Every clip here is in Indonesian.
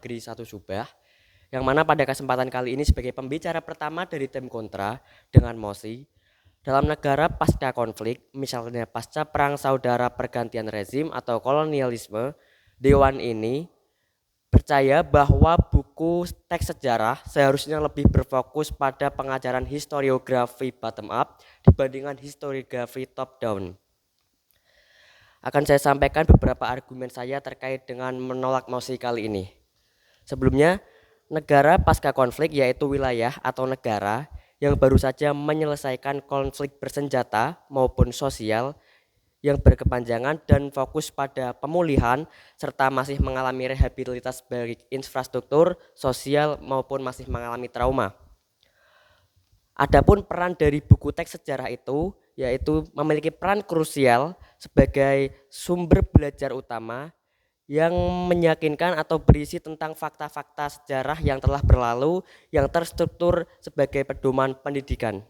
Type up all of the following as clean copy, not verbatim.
Negeri Satu Subah, yang mana pada kesempatan kali ini sebagai pembicara pertama dari tim kontra dengan mosi dalam negara pasca konflik, misalnya pasca perang saudara pergantian rezim atau kolonialisme. Dewan ini percaya bahwa buku teks sejarah seharusnya lebih berfokus pada pengajaran historiografi bottom up dibandingkan historiografi top down. Akan saya sampaikan beberapa argumen saya terkait dengan menolak mosi kali ini. Sebelumnya, negara pasca konflik yaitu wilayah atau negara yang baru saja menyelesaikan konflik bersenjata maupun sosial yang berkepanjangan dan fokus pada pemulihan serta masih mengalami rehabilitas baik infrastruktur, sosial maupun masih mengalami trauma. Adapun peran dari buku teks sejarah itu yaitu memiliki peran krusial sebagai sumber belajar utama yang meyakinkan atau berisi tentang fakta-fakta sejarah yang telah berlalu yang terstruktur sebagai pedoman pendidikan.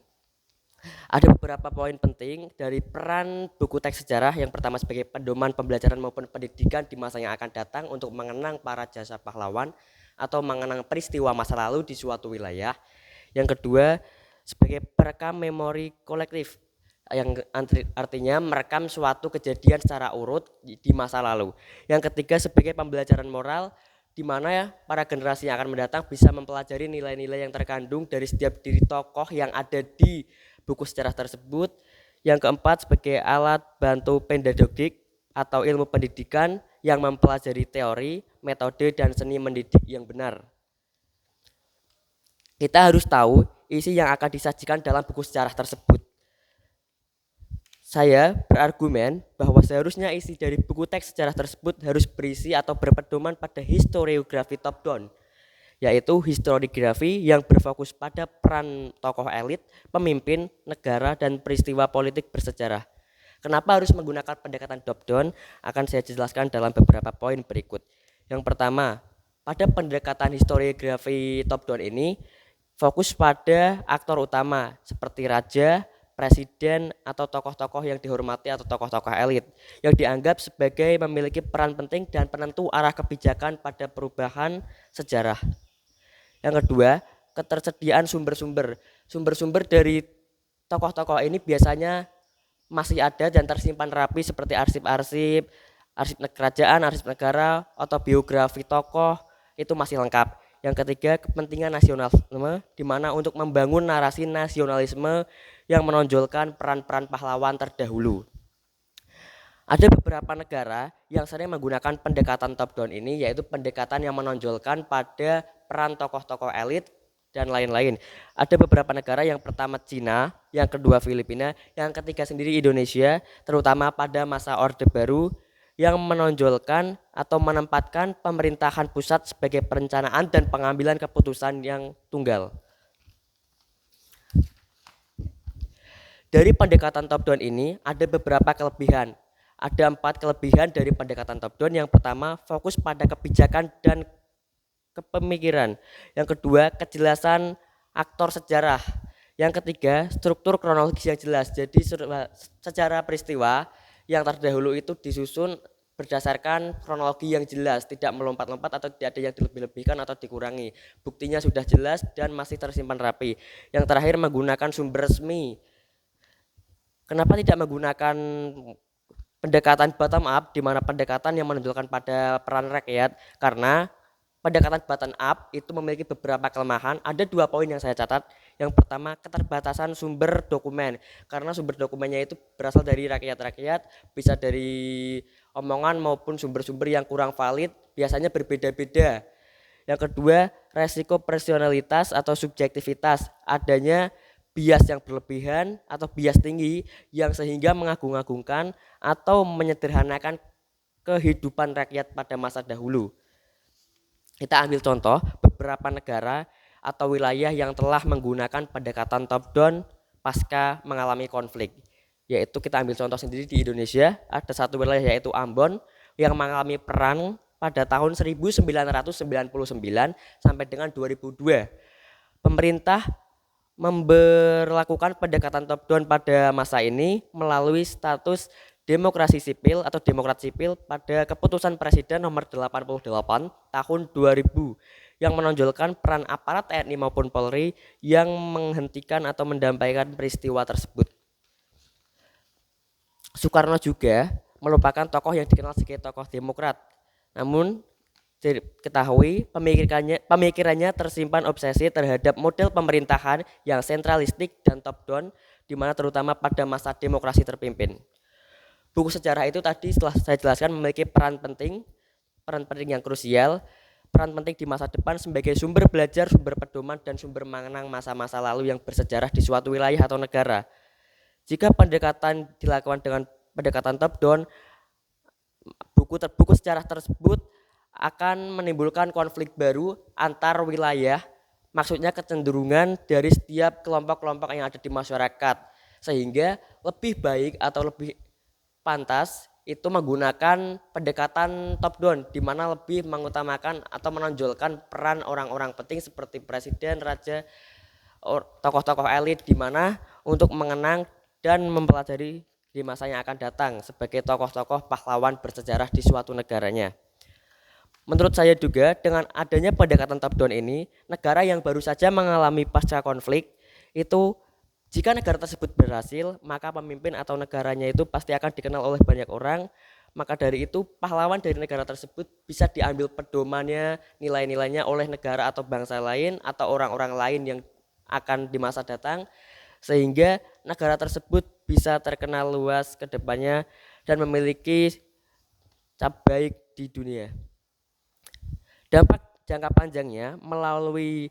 Ada beberapa poin penting dari peran buku teks sejarah. Yang pertama sebagai pedoman pembelajaran maupun pendidikan di masa yang akan datang untuk mengenang para jasa pahlawan atau mengenang peristiwa masa lalu di suatu wilayah. Yang kedua sebagai perekam memori kolektif, yang artinya merekam suatu kejadian secara urut di masa lalu. Yang ketiga sebagai pembelajaran moral di mana ya para generasi yang akan mendatang bisa mempelajari nilai-nilai yang terkandung dari setiap diri tokoh yang ada di buku sejarah tersebut. Yang keempat sebagai alat bantu pedagogik atau ilmu pendidikan yang mempelajari teori, metode, dan seni mendidik yang benar. Kita harus tahu isi yang akan disajikan dalam buku sejarah tersebut. Saya berargumen bahwa seharusnya isi dari buku teks sejarah tersebut harus berisi atau berpedoman pada historiografi top down, yaitu historiografi yang berfokus pada peran tokoh elit, pemimpin, negara, dan peristiwa politik bersejarah. Kenapa harus menggunakan pendekatan top down? Akan saya jelaskan dalam beberapa poin berikut. Yang pertama, pada pendekatan historiografi top down ini fokus pada aktor utama seperti raja, presiden, atau tokoh-tokoh yang dihormati atau tokoh-tokoh elit yang dianggap sebagai memiliki peran penting dan penentu arah kebijakan pada perubahan sejarah. Yang kedua, ketersediaan sumber-sumber. Sumber-sumber dari tokoh-tokoh ini biasanya masih ada dan tersimpan rapi seperti arsip-arsip, arsip kerajaan, arsip negara, atau biografi tokoh itu masih lengkap. Yang ketiga, kepentingan nasionalisme, di mana untuk membangun narasi nasionalisme yang menonjolkan peran-peran pahlawan terdahulu. Ada beberapa negara yang sering menggunakan pendekatan top down ini, yaitu pendekatan yang menonjolkan pada peran tokoh-tokoh elit dan lain-lain. Ada beberapa negara, yang pertama Cina, yang kedua Filipina, yang ketiga sendiri Indonesia, terutama pada masa Orde Baru yang menonjolkan atau menempatkan pemerintahan pusat sebagai perencanaan dan pengambilan keputusan yang tunggal. Dari pendekatan top down ini ada beberapa kelebihan. Ada 4 kelebihan dari pendekatan top down. Yang pertama, fokus pada kebijakan dan kepemikiran. Yang kedua, kejelasan aktor sejarah. Yang ketiga, struktur kronologis yang jelas. Jadi sejarah peristiwa yang terdahulu itu disusun berdasarkan kronologi yang jelas, tidak melompat-lompat atau tidak ada yang dilebih-lebihkan atau dikurangi. Buktinya sudah jelas dan masih tersimpan rapi. Yang terakhir, menggunakan sumber resmi. Kenapa tidak menggunakan pendekatan bottom up, di mana pendekatan yang menunjukkan pada peran rakyat? Karena pendekatan bottom up itu memiliki beberapa kelemahan. Ada 2 poin yang saya catat. Yang pertama, keterbatasan sumber dokumen, karena sumber dokumennya itu berasal dari rakyat-rakyat, bisa dari omongan maupun sumber-sumber yang kurang valid, biasanya berbeda-beda. Yang kedua, resiko personalitas atau subjektivitas, adanya bias yang berlebihan atau bias tinggi yang sehingga mengagung-agungkan atau menyederhanakan kehidupan rakyat pada masa dahulu. Kita ambil contoh beberapa negara atau wilayah yang telah menggunakan pendekatan top down pasca mengalami konflik. Yaitu kita ambil contoh sendiri di Indonesia, ada satu wilayah yaitu Ambon yang mengalami perang pada tahun 1999 sampai dengan 2002. Pemerintah memberlakukan pendekatan top down pada masa ini melalui status demokrasi sipil atau demokrat sipil pada keputusan Presiden nomor 88 tahun 2000 yang menonjolkan peran aparat TNI maupun Polri yang menghentikan atau mendampaikan peristiwa tersebut. Soekarno juga merupakan tokoh yang dikenal sebagai tokoh demokrat. Namun diketahui pemikirannya tersimpan obsesi terhadap model pemerintahan yang sentralistik dan top down, di mana terutama pada masa demokrasi terpimpin. Buku sejarah itu tadi setelah saya jelaskan memiliki peran penting yang krusial, peran penting di masa depan sebagai sumber belajar, sumber pedoman, dan sumber mengenang masa-masa lalu yang bersejarah di suatu wilayah atau negara. Jika pendekatan dilakukan dengan pendekatan top down, buku sejarah tersebut akan menimbulkan konflik baru antar wilayah, maksudnya kecenderungan dari setiap kelompok-kelompok yang ada di masyarakat, sehingga lebih baik atau lebih pantas itu menggunakan pendekatan top down, di mana lebih mengutamakan atau menonjolkan peran orang-orang penting seperti presiden, raja, tokoh-tokoh elit, di mana untuk mengenang dan mempelajari di masa yang akan datang sebagai tokoh-tokoh pahlawan bersejarah di suatu negaranya. Menurut saya juga dengan adanya pendekatan top down ini, negara yang baru saja mengalami pasca konflik itu, jika negara tersebut berhasil, maka pemimpin atau negaranya itu pasti akan dikenal oleh banyak orang. Maka dari itu pahlawan dari negara tersebut bisa diambil pedomannya, nilai-nilainya oleh negara atau bangsa lain atau orang-orang lain yang akan di masa datang, sehingga negara tersebut bisa terkenal luas ke depannya dan memiliki cap baik di dunia. Dampak jangka panjangnya melalui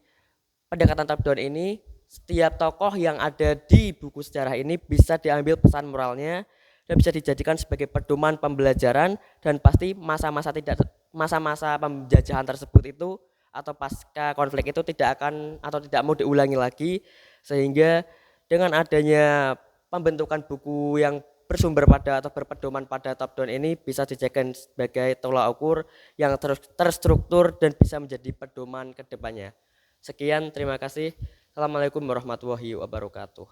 pendekatan top down ini, setiap tokoh yang ada di buku sejarah ini bisa diambil pesan moralnya dan bisa dijadikan sebagai pedoman pembelajaran, dan pasti masa-masa penjajahan tersebut itu atau pasca konflik itu tidak akan atau tidak mau diulangi lagi, sehingga dengan adanya pembentukan buku yang bersumber pada atau berpedoman pada top down ini bisa dijadikan sebagai tolak ukur yang terstruktur dan bisa menjadi pedoman ke depannya. Sekian, terima kasih. Assalamualaikum warahmatullahi wabarakatuh.